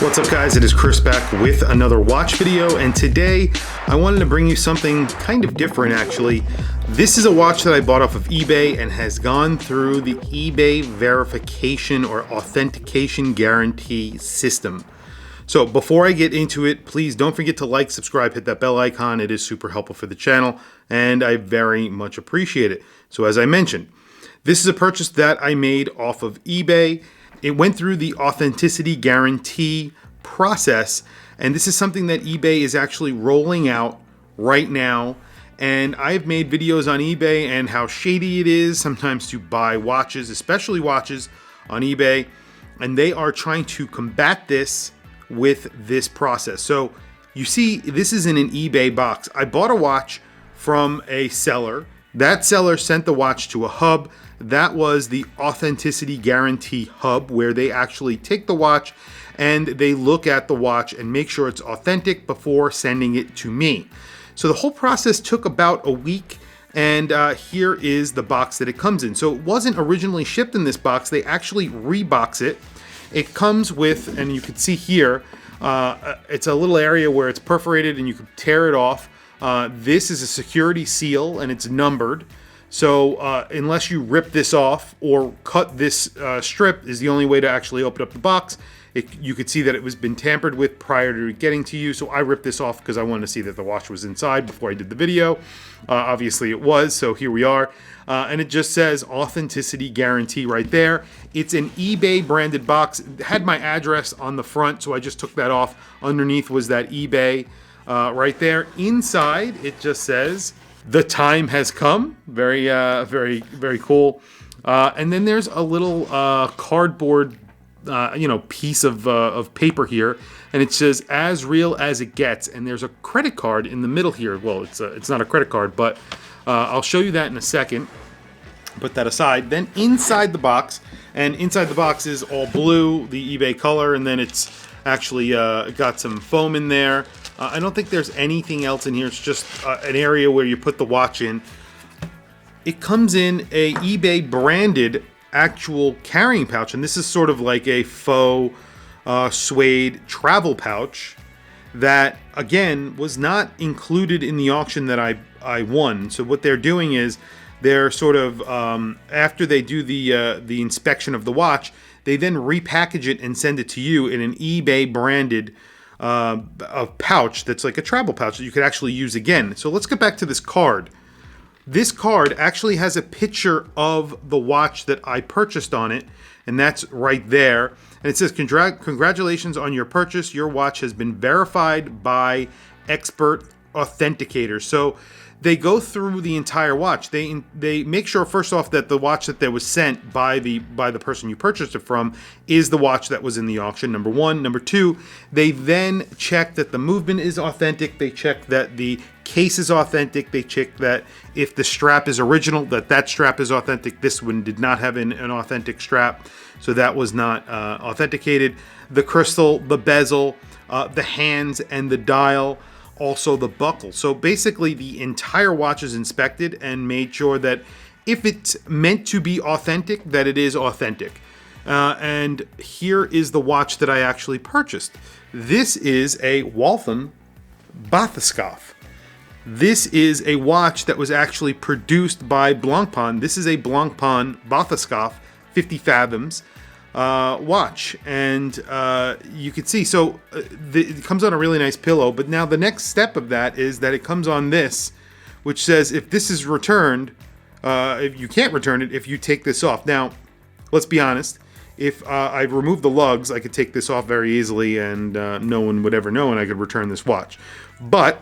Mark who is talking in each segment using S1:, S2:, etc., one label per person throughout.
S1: What's up guys, it is Chris back with another watch video, and today I wanted to bring you something kind of different actually. This is a watch that I bought off of eBay and has gone through the eBay verification or authentication guarantee system. So before I get into it, please don't forget to like, subscribe, hit that bell icon. It is super helpful for the channel and I very much appreciate it. So as I mentioned, this is a purchase that I made off of eBay. It went through the authenticity guarantee process, and this is something that eBay is actually rolling out right now. And I've made videos on eBay and how shady it is sometimes to buy watches, especially watches on eBay, and they are trying to combat this with this process. So you see, this is in an eBay box. I bought a watch from a seller. That seller sent the watch to a hub. That was the authenticity guarantee hub, where they actually take the watch and they look at the watch and make sure it's authentic before sending it to me. So the whole process took about a week, and here is the box that it comes in. So it wasn't originally shipped in this box. They actually rebox it. It comes with, and you can see here, it's a little area where it's perforated and you can tear it off. This is a security seal and it's numbered. So unless you rip this off or cut this strip is the only way to actually open up the box. You could see that it was been tampered with prior to getting to you. So I ripped this off because I wanted to see that the watch was inside before I did the video. Obviously it was, so here we are. And it just says authenticity guarantee right there. It's an eBay branded box. It had my address on the front, so I just took that off. Underneath was that eBay right there. Inside, it just says, "The time has come." Very, very cool. And then there's a little cardboard, piece of paper here, and it says "as real as it gets." And there's a credit card in the middle here. Well, it's not a credit card, but I'll show you that in a second. Put that aside. Then inside the box, and inside the box is all blue, the eBay color, and then it's actually got some foam in there. I don't think there's anything else in here. It's just an area where you put the watch in. It comes in a eBay branded actual carrying pouch, and this is sort of like a faux suede travel pouch that, again, was not included in the auction that I won. So what they're doing is they're sort of, after they do the inspection of the watch, they then repackage it and send it to you in an eBay branded a pouch that's like a travel pouch that you could actually use again. So let's get back to this card. This card actually has a picture of the watch that I purchased on it, and that's right there. And it says, "Congratulations on your purchase. Your watch has been verified by expert authenticators." So they go through the entire watch. They make sure, first off, that the watch that was sent by the person you purchased it from is the watch that was in the auction, number one. Number two, they then check that the movement is authentic. They check that the case is authentic. They check that if the strap is original, that strap is authentic. This one did not have an authentic strap, so that was not authenticated. The crystal, the bezel, the hands, and the dial. Also the buckle. So basically the entire watch is inspected and made sure that if it's meant to be authentic, that it is authentic. And here is the watch that I actually purchased. This is a WALTHAM Bathyscaphe. This is a watch that was actually produced by BLANCPAIN. This is a BLANCPAIN Bathyscaphe 50 fathoms watch, and you can see, so it comes on a really nice pillow. But now the next step of that is that it comes on this, which says if this is returned, if you can't return it if you take this off. Now let's be honest, if I remove the lugs, I could take this off very easily and no one would ever know, and I could return this watch. But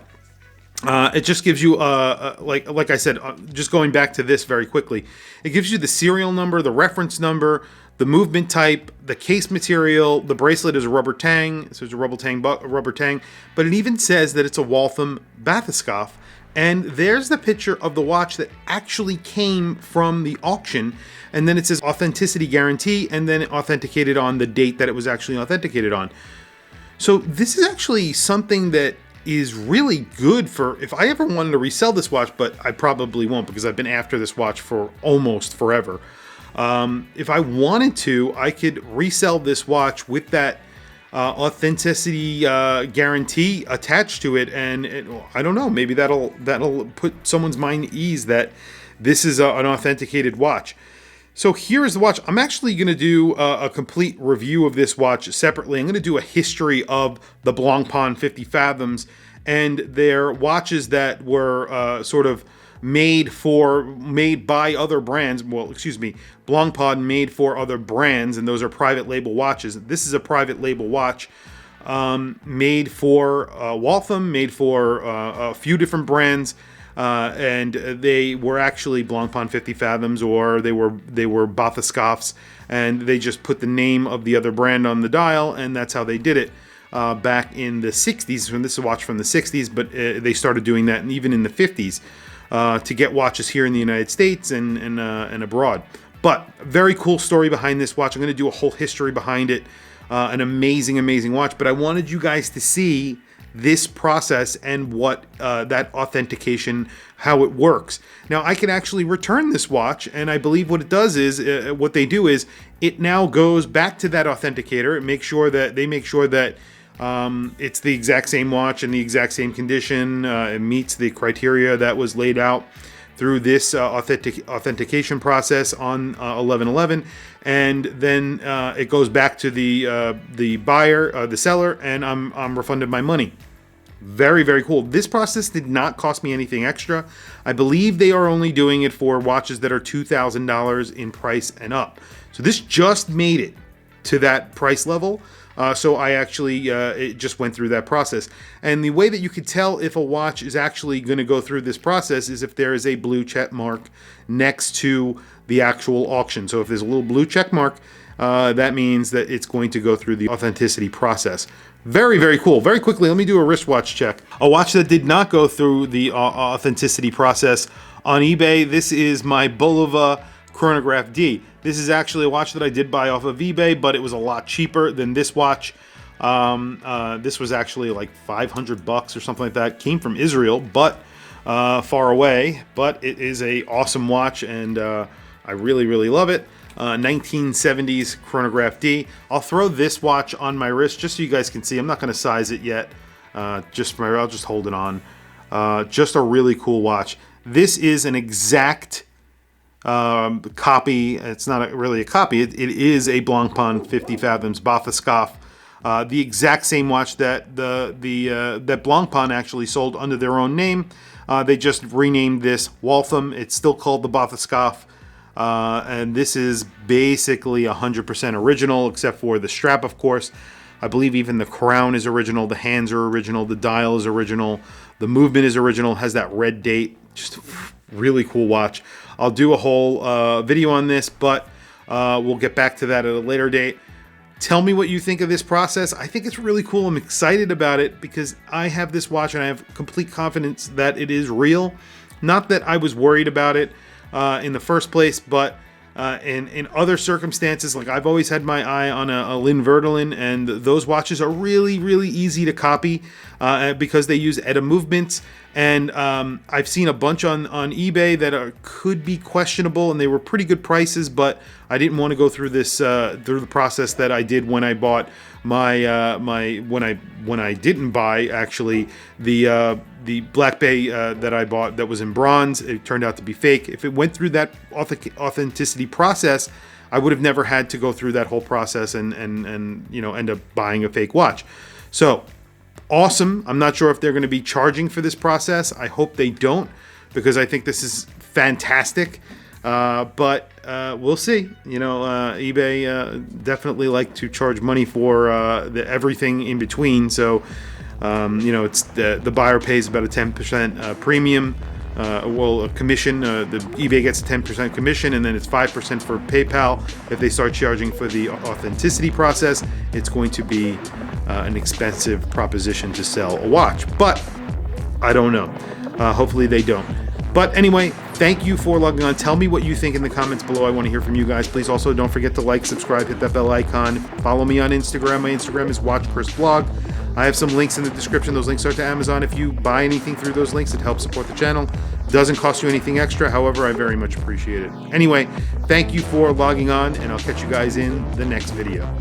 S1: it just gives you, like I said, just going back to this very quickly, it gives you the serial number, the reference number, the movement type, the case material. The bracelet is a rubber tang, so it's a rubber tang, but it even says that it's a WALTHAM Bathyscaphe. And there's the picture of the watch that actually came from the auction, and then it says authenticity guarantee, and then authenticated on the date that it was actually authenticated on. So this is actually something that is really good for if I ever wanted to resell this watch, but I probably won't because I've been after this watch for almost forever. If I wanted to, I could resell this watch with that authenticity guarantee attached to it, and I don't know, maybe that'll put someone's mind at ease that this is an authenticated watch. So here is the watch. I'm actually going to do a complete review of this watch separately. I'm going to do a history of the Blancpain 50 Fathoms and their watches that were sort of made by other brands. Well, excuse me, Blancpain made for other brands, and those are private label watches. This is a private label watch made for Waltham, made for a few different brands. And they were actually Blancpain 50 Fathoms, or they were Bathyscaphes, and they just put the name of the other brand on the dial, and that's how they did it back in the 60s. When this is a watch from the 60s, but they started doing that, and even in the 50s, to get watches here in the United States and abroad. But very cool story behind this watch. I'm going to do a whole history behind it. An amazing watch. But I wanted you guys to see this process and what that authentication, how it works. Now I can actually return this watch, and I believe what it does is what they do is it now goes back to that authenticator and make sure that it's the exact same watch in the exact same condition. It meets the criteria that was laid out through this authentication process on 11/11, and then it goes back to the buyer, the seller, and I'm refunded my money. Very cool. This process did not cost me anything extra. I believe they are only doing it for watches that are $2,000 in price and up. So this just made it to that price level. So I actually it just went through that process. And the way that you could tell if a watch is actually going to go through this process is if there is a blue check mark next to the actual auction. So if there's a little blue check mark, that means that it's going to go through the authenticity process. Very cool. Very quickly, let me do a wristwatch check. A watch that did not go through the authenticity process on eBay. This is my Bulova Chronograph D. This is actually a watch that I did buy off of eBay, but it was a lot cheaper than this watch. This was actually like $500 or something like that. Came from Israel, but far away. But it is a awesome watch, and I really love it. 1970s Chronograph D. I'll throw this watch on my wrist just so you guys can see. I'm not going to size it yet. I'll just hold it on. Just a really cool watch. This is an exact copy. It's not really a copy. It is a Blancpain 50 Fathoms Bathyscaphe. The exact same watch that that Blancpain actually sold under their own name. They just renamed this Waltham. It's still called the Bathyscaphe. And this is basically 100% original, except for the strap, of course. I believe even the crown is original, the hands are original, the dial is original, the movement is original, has that red date. Just a really cool watch. I'll do a whole video on this, but we'll get back to that at a later date. Tell me what you think of this process. I think it's really cool. I'm excited about it because I have this watch and I have complete confidence that it is real. Not that I was worried about it in the first place, but in other circumstances, like I've always had my eye on a Lynn Verdelin, and those watches are really easy to copy because they use ETA movements. And I've seen a bunch on eBay that could be questionable, and they were pretty good prices, but I didn't want to go through this through the process that I did when I bought my when I didn't buy actually the Black Bay that I bought that was in bronze. It turned out to be fake. If it went through that authenticity process, I would have never had to go through that whole process and end up buying a fake watch. So awesome. I'm not sure if they're going to be charging for this process. I hope they don't, because I think this is fantastic. But we'll see. eBay definitely like to charge money for everything in between. So it's the buyer pays about a 10% premium. A commission. The eBay gets a 10% commission, and then it's 5% for PayPal. If they start charging for the authenticity process, it's going to be an expensive proposition to sell a watch. But I don't know. Hopefully they don't. But anyway, thank you for logging on. Tell me what you think in the comments below. I want to hear from you guys. Please also don't forget to like, subscribe, hit that bell icon. Follow me on Instagram. My Instagram is WatchChrisBlog. I have some links in the description. Those links are to Amazon. If you buy anything through those links, it helps support the channel. Doesn't cost you anything extra. However, I very much appreciate it. Anyway, thank you for logging on, and I'll catch you guys in the next video.